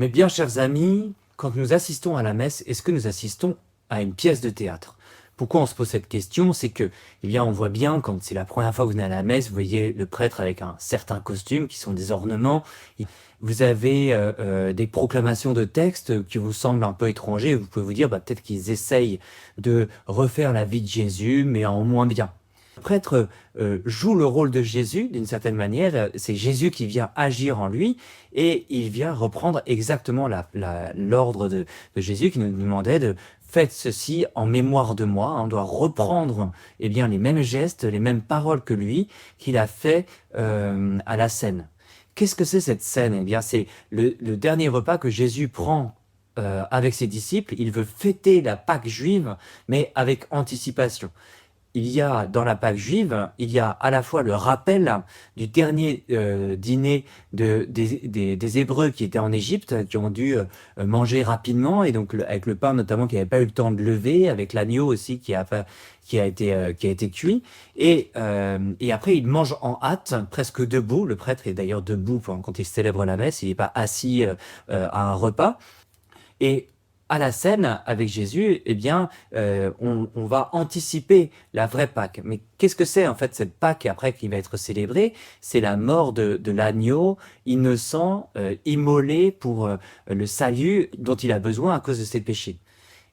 Mes bien chers amis, quand nous assistons à la messe, est-ce que nous assistons à une pièce de théâtre? Pourquoi on se pose cette question? C'est que, eh bien, on voit bien, quand c'est la première fois que vous venez à la messe, vous voyez le prêtre avec un certain costume, qui sont des ornements. Vous avez des proclamations de textes qui vous semblent un peu étrangers. Vous pouvez vous dire, peut-être qu'ils essayent de refaire la vie de Jésus, mais en moins bien. Le prêtre joue le rôle de Jésus d'une certaine manière. C'est Jésus qui vient agir en lui et il vient reprendre exactement l'ordre de Jésus qui nous demandait de faites ceci en mémoire de moi. On doit reprendre eh bien, les mêmes gestes, les mêmes paroles que lui qu'il a fait à la scène. Qu'est-ce que c'est cette scène? Eh bien, c'est le dernier repas que Jésus prend avec ses disciples. Il veut fêter la Pâque juive, mais avec anticipation. Il y a dans la Pâque juive, il y a à la fois le rappel du dernier dîner des Hébreux qui étaient en Égypte, qui ont dû manger rapidement, et donc avec le pain notamment qui n'avait pas eu le temps de lever, avec l'agneau aussi qui a été cuit, et après ils mangent en hâte, presque debout. Le prêtre est d'ailleurs debout quand il célèbre la messe, il n'est pas assis à un repas. Et à la scène, avec Jésus, eh bien, on va anticiper la vraie Pâque. Mais qu'est-ce que c'est en fait cette Pâque après qui va être célébrée? C'est la mort de l'agneau innocent, immolé pour le salut dont il a besoin à cause de ses péchés.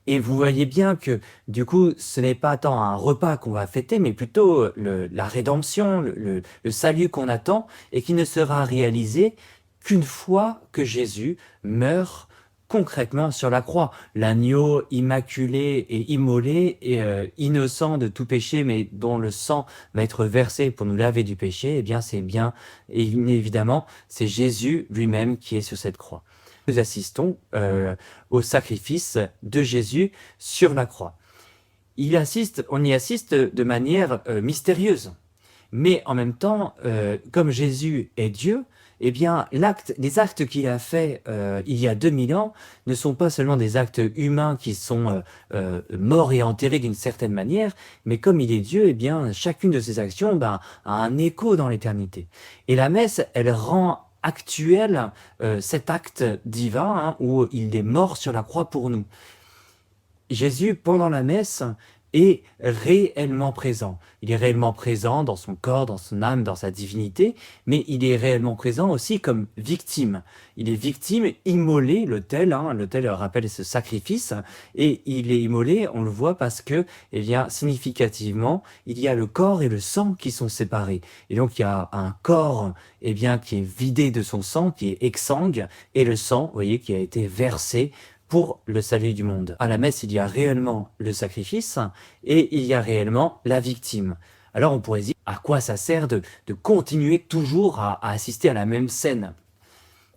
Et vous voyez bien que, du coup, ce n'est pas tant un repas qu'on va fêter, mais plutôt la rédemption, le salut qu'on attend et qui ne sera réalisé qu'une fois que Jésus meurt concrètement sur la croix. L'agneau immaculé et immolé et innocent de tout péché, mais dont le sang va être versé pour nous laver du péché, eh bien, et évidemment, c'est Jésus lui-même qui est sur cette croix. Nous assistons au sacrifice de Jésus sur la croix. On y assiste de manière mystérieuse. Mais en même temps, comme Jésus est Dieu, eh bien, les actes qu'il a faits il y a 2000 ans ne sont pas seulement des actes humains qui sont morts et enterrés d'une certaine manière, mais comme il est Dieu, eh bien, chacune de ses actions a un écho dans l'éternité. Et la messe, elle rend actuel cet acte divin où il est mort sur la croix pour nous. Jésus, pendant la messe, est réellement présent. Il est réellement présent dans son corps, dans son âme, dans sa divinité, mais il est réellement présent aussi comme victime. Il est victime, immolé, l'autel rappelle ce sacrifice, et il est immolé, on le voit parce que, eh bien, significativement, il y a le corps et le sang qui sont séparés. Et donc, il y a un corps, eh bien, qui est vidé de son sang, qui est exsangue, et le sang, vous voyez, qui a été versé pour le salut du monde. À la messe, il y a réellement le sacrifice et il y a réellement la victime. Alors on pourrait dire, à quoi ça sert de continuer toujours à assister à la même scène?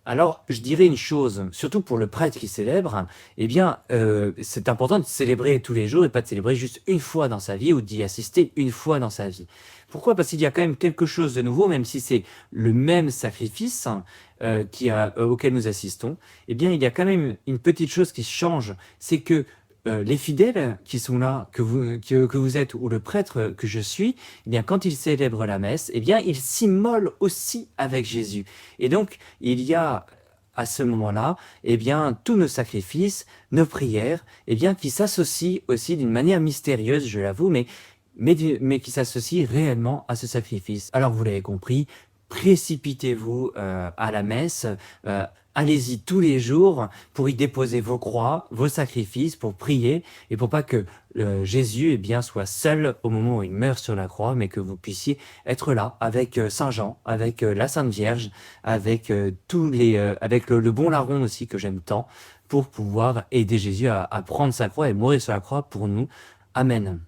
Alors, je dirais une chose, surtout pour le prêtre qui célèbre, eh bien, c'est important de célébrer tous les jours et pas de célébrer juste une fois dans sa vie ou d'y assister une fois dans sa vie. Pourquoi? Parce qu'il y a quand même quelque chose de nouveau, même si c'est le même sacrifice auquel nous assistons, eh bien, il y a quand même une petite chose qui change, c'est que les fidèles qui sont là, que vous êtes, ou le prêtre que je suis, eh bien, quand il célèbre la messe, eh bien, il s'immole aussi avec Jésus. Et donc, il y a à ce moment-là, eh bien, tous nos sacrifices, nos prières, eh bien, qui s'associent aussi d'une manière mystérieuse, je l'avoue, mais qui s'associent réellement à ce sacrifice. Alors, vous l'avez compris, précipitez-vous à la messe, allez-y tous les jours pour y déposer vos croix, vos sacrifices, pour prier et pour pas que Jésus soit seul au moment où il meurt sur la croix, mais que vous puissiez être là avec Saint Jean, avec la Sainte Vierge, avec avec le bon larron aussi que j'aime tant, pour pouvoir aider Jésus à prendre sa croix et mourir sur la croix pour nous. Amen.